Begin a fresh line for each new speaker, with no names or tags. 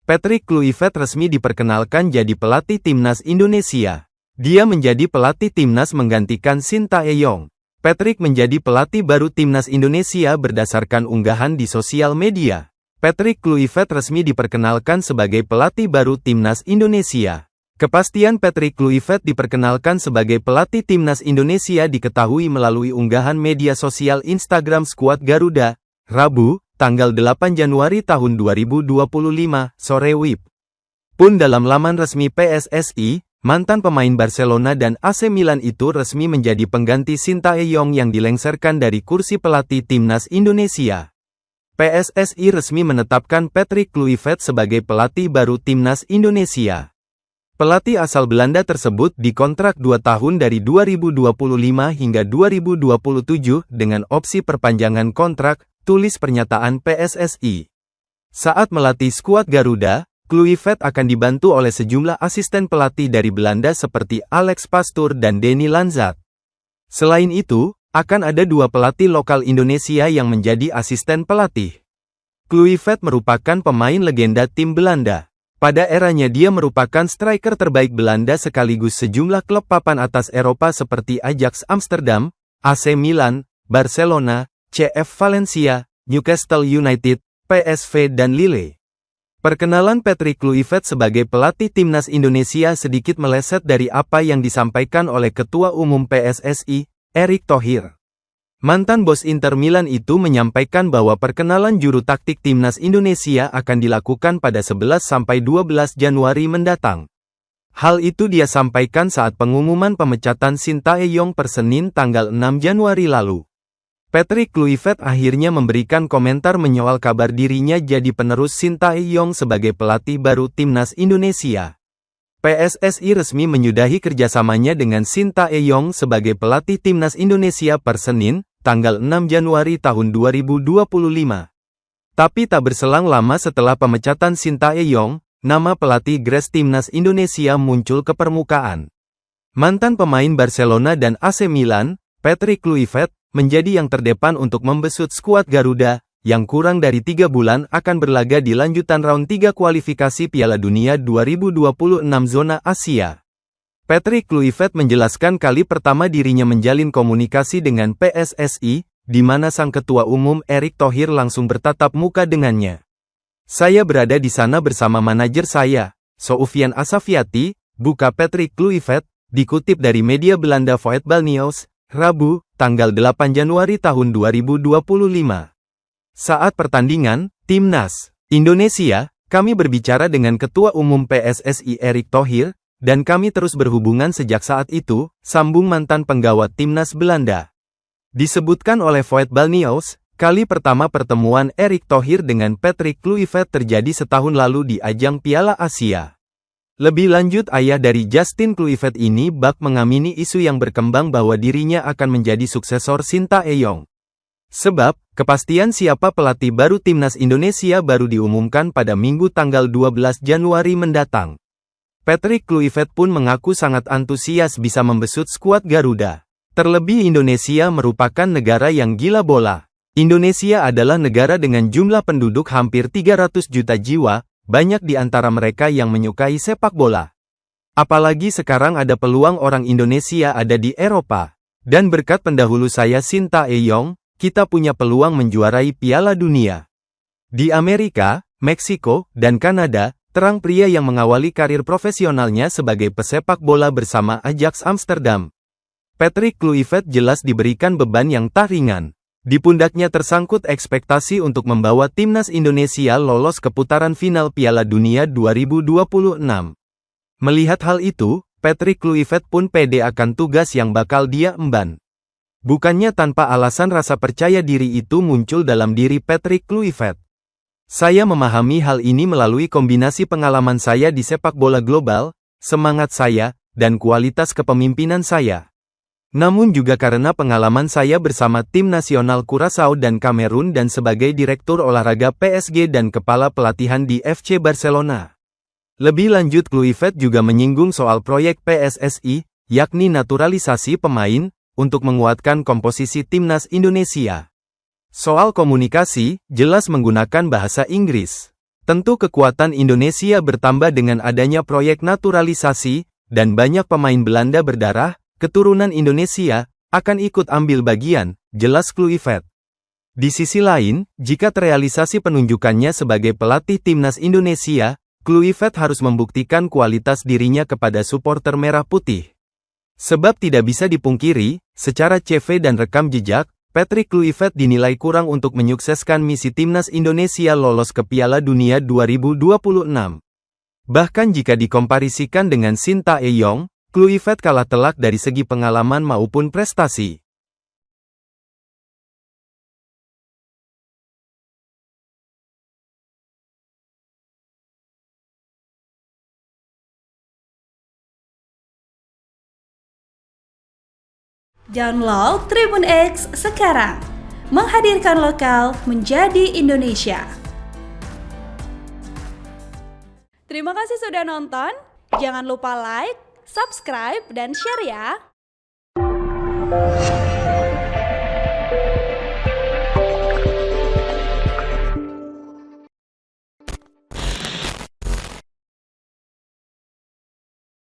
Patrick Kluivert resmi diperkenalkan jadi pelatih timnas Indonesia. Dia menjadi pelatih timnas menggantikan Sintayong. Patrick menjadi pelatih baru timnas Indonesia berdasarkan unggahan di sosial media. Patrick Kluivert resmi diperkenalkan sebagai pelatih baru timnas Indonesia. Kepastian Patrick Kluivert diperkenalkan sebagai pelatih timnas Indonesia diketahui melalui unggahan media sosial Instagram skuad Garuda, Rabu, tanggal 8 Januari tahun 2025, sore WIB. Pun dalam laman resmi PSSI, mantan pemain Barcelona dan AC Milan itu resmi menjadi pengganti Sintayong yang dilengsarkan dari kursi pelatih timnas Indonesia. PSSI resmi menetapkan Patrick Kluivert sebagai pelatih baru timnas Indonesia. Pelatih asal Belanda tersebut dikontrak 2 tahun dari 2025 hingga 2027 dengan opsi perpanjangan kontrak, tulis pernyataan PSSI. Saat melatih skuad Garuda, Kluivert akan dibantu oleh sejumlah asisten pelatih dari Belanda seperti Alex Pastoor dan Denny Lanzat. Selain itu, akan ada 2 pelatih lokal Indonesia yang menjadi asisten pelatih. Kluivert merupakan pemain legenda tim Belanda. Pada eranya dia merupakan striker terbaik Belanda sekaligus sejumlah klub papan atas Eropa seperti Ajax Amsterdam, AC Milan, Barcelona, CF Valencia, Newcastle United, PSV dan Lille. Perkenalan Patrick Kluivert sebagai pelatih timnas Indonesia sedikit meleset dari apa yang disampaikan oleh Ketua Umum PSSI, Erick Thohir. Mantan bos Inter Milan itu menyampaikan bahwa perkenalan juru taktik timnas Indonesia akan dilakukan pada 11–12 Januari mendatang. Hal itu dia sampaikan saat pengumuman pemecatan Sintayong per Senin tanggal 6 Januari lalu. Patrick Kluivert akhirnya memberikan komentar menyoal kabar dirinya jadi penerus Sintayong sebagai pelatih baru timnas Indonesia. PSSI resmi menyudahi kerjasamanya dengan Sintayong sebagai pelatih timnas Indonesia per Senin, tanggal 6 Januari tahun 2025. Tapi tak berselang lama setelah pemecatan Sintayong, nama pelatih Gres timnas Indonesia muncul ke permukaan. Mantan pemain Barcelona dan AC Milan, Patrick Kluivert, menjadi yang terdepan untuk membesut skuad Garuda, yang kurang dari 3 bulan akan berlaga di lanjutan round 3 kualifikasi Piala Dunia 2026 zona Asia. Patrick Kluivert menjelaskan kali pertama dirinya menjalin komunikasi dengan PSSI, di mana sang Ketua Umum Erick Thohir langsung bertatap muka dengannya. Saya berada di sana bersama manajer saya, Soufiane Assafiati, buka Patrick Kluivert, dikutip dari media Belanda Voetbalnieuws, Rabu, tanggal 8 Januari tahun 2025. Saat pertandingan, Timnas Indonesia, kami berbicara dengan Ketua Umum PSSI Erick Thohir, dan kami terus berhubungan sejak saat itu, sambung mantan penggawat Timnas Belanda. Disebutkan oleh Voetbalnieuws, kali pertama pertemuan Erick Thohir dengan Patrick Kluivert terjadi setahun lalu di ajang Piala Asia. Lebih lanjut, ayah dari Justin Kluivert ini bak mengamini isu yang berkembang bahwa dirinya akan menjadi suksesor Sintayong. Sebab, kepastian siapa pelatih baru timnas Indonesia baru diumumkan pada Minggu tanggal 12 Januari mendatang. Patrick Kluivert pun mengaku sangat antusias bisa membesut skuad Garuda. Terlebih Indonesia merupakan negara yang gila bola. Indonesia adalah negara dengan jumlah penduduk hampir 300 juta jiwa, banyak di antara mereka yang menyukai sepak bola. Apalagi sekarang ada peluang orang Indonesia ada di Eropa. Dan berkat pendahulu saya Sintayong, kita punya peluang menjuarai Piala Dunia. Di Amerika, Meksiko, dan Kanada, terang pria yang mengawali karir profesionalnya sebagai pesepak bola bersama Ajax Amsterdam. Patrick Kluivert jelas diberikan beban yang tak ringan. Di pundaknya tersangkut ekspektasi untuk membawa timnas Indonesia lolos ke putaran final Piala Dunia 2026. Melihat hal itu, Patrick Kluivert pun pede akan tugas yang bakal dia emban. Bukannya tanpa alasan rasa percaya diri itu muncul dalam diri Patrick Kluivert. Saya memahami hal ini melalui kombinasi pengalaman saya di sepak bola global, semangat saya, dan kualitas kepemimpinan saya. Namun juga karena pengalaman saya bersama tim nasional Curaçao dan Kamerun dan sebagai direktur olahraga PSG dan kepala pelatihan di FC Barcelona. Lebih lanjut, Kluivert juga menyinggung soal proyek PSSI, yakni naturalisasi pemain, untuk menguatkan komposisi timnas Indonesia. Soal komunikasi, jelas menggunakan bahasa Inggris. Tentu kekuatan Indonesia bertambah dengan adanya proyek naturalisasi, dan banyak pemain Belanda berdarah, keturunan Indonesia, akan ikut ambil bagian, jelas Kluivert. Di sisi lain, jika terrealisasi penunjukannya sebagai pelatih timnas Indonesia, Kluivert harus membuktikan kualitas dirinya kepada supporter merah putih. Sebab tidak bisa dipungkiri, secara CV dan rekam jejak, Patrick Kluivert dinilai kurang untuk menyukseskan misi timnas Indonesia lolos ke Piala Dunia 2026. Bahkan jika dikomparisikan dengan Sintayong, Kluivert kalah telak dari segi pengalaman maupun prestasi.
Download Tribun X sekarang, menghadirkan lokal menjadi Indonesia. Terima kasih sudah nonton, jangan lupa like, subscribe, dan share ya!